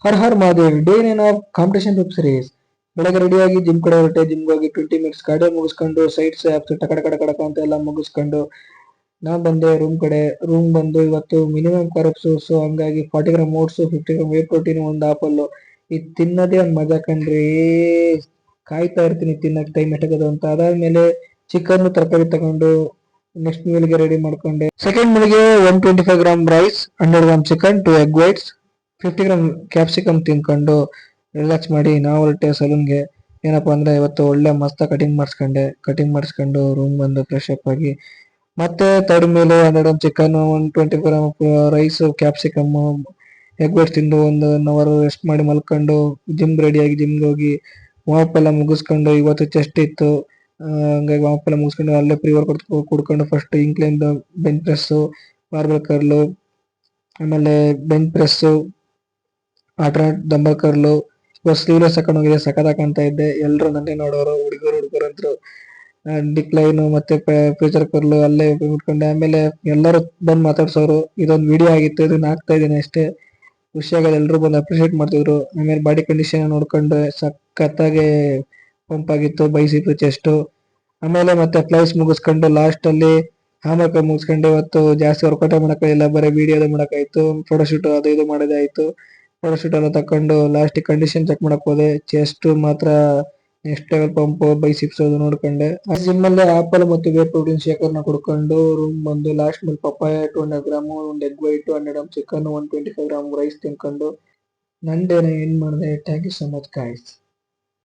Har Har Mahadev day nine of competition web series. ಬೆಳಗ್ಗೆ ರೆಡಿಯಾಗಿ gym ಕಡೆ ಹೊರಟೆ. ಜಿಮ್ಗೆ ಹೋಗಿ 20 ಮಿನಿಟ್ಸ್ ಕಾರ್ಡಿಯೋ ಮುಗಿಸ್ಕೊಂಡು ಸೈಡ್ಸ್ ಆಪ್ಸ್ ಟಕ ಅಂತ ಎಲ್ಲ ಮುಗಿಸ್ಕೊಂಡು ನಾ ಬಂದೆ ರೂಮ್ ಕಡೆ. ರೂಮ್ ಬಂದು ಇವತ್ತು ಮಿನಿಮಮ್ ಕಾರ್ಬ್ಸ್, ಸೊ ಹಂಗಾಗಿ 40 gram oats, 50 gram whey protein, ಒಂದು ಆಪಲ್. ಇದು ತಿನ್ನೋದೇ ಒಂದು ಮಜಾ ಕಣ್ರಿ. ಕಾಯ್ತಾ ಇರ್ತೀನಿ ತಿನ್ನಕ್ ಟೈಮ್ ಎಟಕದು ಅಂತ. ಅದಾದ್ಮೇಲೆ ಚಿಕನ್ ತರಕಾರಿ ತಗೊಂಡು ನೆಕ್ಸ್ಟ್ ಮೀಲ್ಗೆ ರೆಡಿ ಮಾಡ್ಕೊಂಡೆ. ಸೆಕೆಂಡ್ ಮೀಲ್ಗೆ 125 gram rice, 100 gram chicken, 2 egg whites, 50 gram capsicum ತಿನ್ಕೊಂಡು ರಿಲ್ಯಾಕ್ಸ್ ಮಾಡಿ ನಾವು ಹೊರಟೆ ಸಲೂನ್ಗೆ. ಏನಪ್ಪಾ ಅಂದ್ರೆ ಇವತ್ತು ಒಳ್ಳೆ ಮಸ್ತ್ ಕಟಿಂಗ್ ಮಾಡಿಸ್ಕೊಂಡು ರೂಮ್ ಬಂದು ಫ್ರೆಶ್ ಅಪ್ ಆಗಿ ಮತ್ತೆ third meal 100 gram chicken, 125 gram rice, capsicum, egg whites ತಿಂದು 1 ಅವರ್ ರೆಸ್ಟ್ ಮಾಡಿ ಮಲ್ಕೊಂಡು ರೆಡಿಯಾಗಿ ಜಿಮ್ಗೆ ಹೋಗಿ ವಾಪ್ ಎಲ್ಲ ಮುಗಿಸ್ಕೊಂಡು ಇವತ್ತು ಚೆಸ್ಟ್ ಇತ್ತು. ಹಂಗಾಗಿ ವಾಪ್ ಎಲ್ಲ ಮುಗಿಸ್ಕೊಂಡು ಅಲ್ಲೇ ಪ್ರೀ ವರ್ಕೌಟ್ ಕುಡ್ಕೊಂಡು first incline bench press, barbell curl, ಆಮೇಲೆ bench press, alternate dumbbell curl. ಇವತ್ತು ಸ್ಲೀವ್ಲೆಸ್ ಹಾಕೊಂಡು ಹೋಗಿದೆ, ಸಖತ್ ಇದ್ದೆ. ಎಲ್ಲರೂ ನನ್ನೇ ನೋಡೋರು, ಹುಡುಗರು ಅಂತರು. ಡಿಕ್ಲೈನು ಮತ್ತೆ ಫ್ಯೂಚರ್ ಕರ್ಲು ಅಲ್ಲೇ ಬಿಟ್ಕೊಂಡೆ. ಆಮೇಲೆ ಎಲ್ಲರೂ ಬಂದು ಮಾತಾಡ್ಸೋರು. ಇದೊಂದು ವಿಡಿಯೋ ಆಗಿತ್ತು, ಇದನ್ನ ಹಾಕ್ತಾ ಇದೀನಿ ಅಷ್ಟೇ. ಖುಷಿಯಾಗ ಎಲ್ಲರೂ ಬಂದು ಅಪ್ರಿಷಿಯೇಟ್ ಮಾಡ್ತಿದ್ರು. ಆಮೇಲೆ ಬಾಡಿ ಕಂಡೀಷನ್ ನೋಡ್ಕೊಂಡು ಸಖತ್ತಾಗಿ ಪಂಪ್ ಆಗಿತ್ತು ಬೈಸಿಪ್ ಚೆಸ್ಟ್. ಆಮೇಲೆ ಮತ್ತೆ ಫ್ಲೈಸ್ ಮುಗಿಸ್ಕೊಂಡು ಲಾಸ್ಟ್ ಅಲ್ಲಿ ಹಾಮರ್ಕ ಮುಗಿಸ್ಕೊಂಡು ಇವತ್ತು ಜಾಸ್ತಿ ವರ್ಕೌಟ್ ಮಾಡಕ್ಕಾಗಿಲ್ಲ, ಬರೀ ವಿಡಿಯೋ ಮಾಡಕ್ಕಾಯ್ತು. ಫೋಟೋಶೂಟ್ ಅದು ಇದು ಮಾಡೋದೇ ಆಯ್ತು. ಫೋಟೋಶೂಟ್ ಎಲ್ಲ ತಕೊಂಡು ಲಾಸ್ಟ್ ಕಂಡೀಷನ್ ಚೆಕ್ ಮಾಡಕ್ ಹೋದೆ. ಚೆಸ್ಟ್ ಮಾತ್ರ ನೆಕ್ಸ್ಟ್ ಲೆವೆಲ್ ಪಂಪ್, ಬೈಸಿಪ್ಸ್ ಅದು ನೋಡ್ಕೊಂಡೆ. ಆ ಜಿಮ್ ಅಲ್ಲೇ ಆಪಲ್ ಮತ್ತು ವೇ ಪ್ರೋಟೀನ್ ಶೇಕರ್ನ ಕುಡ್ಕೊಂಡು ರೂಮ್ ಬಂದು ಲಾಸ್ಟ್ ಮೇಲೆ ಪಪ್ಪಾಯ 200 ಗ್ರಾಮ್, ಒಂದು egg white, 100 gram chicken, 125 gram rice ತಿನ್ಕೊಂಡು ನನ್ನ ಡೇನ ಎಂಡ್ ಮಾಡಿದೆ. Thank you so much guys.